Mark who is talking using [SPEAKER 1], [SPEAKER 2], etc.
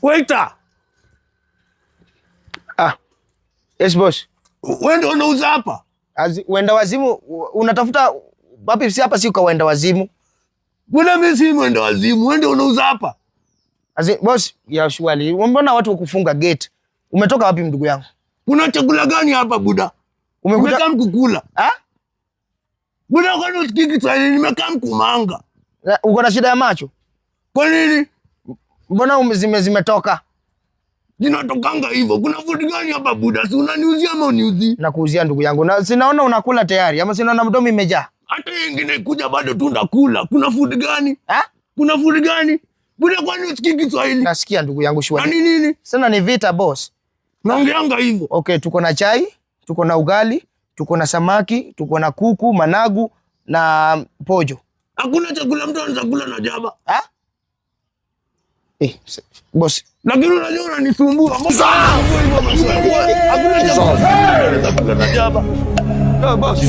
[SPEAKER 1] Waiter.
[SPEAKER 2] Yes boss.
[SPEAKER 1] Wewe ndio unauza hapa?
[SPEAKER 2] Wenda wazimu unatafuta wapi? Si hapa, si kwa wenda wazimu.
[SPEAKER 1] Mbona mimi si wenda wazimu? Wewe ndio unauza hapa?
[SPEAKER 2] Boss, ya shwali. Mbona watu wakufunga gate? Umetoka wapi ndugu yangu?
[SPEAKER 1] Kuna chakula gani hapa buda? Umekaa mkukula? Buda kwani usikii Kiswahili? Nimekaa mkumanga.
[SPEAKER 2] Uko na shida ya macho?
[SPEAKER 1] Kwa nini?
[SPEAKER 2] Mbona zimetoka?
[SPEAKER 1] Zinatokanga hivyo. Kuna food gani hapa buda? Si unaniuzia ama uniuzi?
[SPEAKER 2] Nakuuzia ndugu yangu. Na sinaona unakula tayari ama sinaona mdomo imejaa.
[SPEAKER 1] Hata nyingine kuja bado tu ndakula. Kuna food gani? Kuna food gani? Buda kwani usikii Kiswahili?
[SPEAKER 2] Nasikia ndugu yangu shwari.
[SPEAKER 1] Nini?
[SPEAKER 2] Sana ni vita boss.
[SPEAKER 1] Naongeanga hivyo.
[SPEAKER 2] Okay, tuko na chai, tuko na ugali, tuko na samaki, tuko na kuku, managu na pojo. Hakuna chakula mtu anaweza kula na jaba. Boss, lakini unajua unanisumbua. Hakuna chakula na jaba. No boss.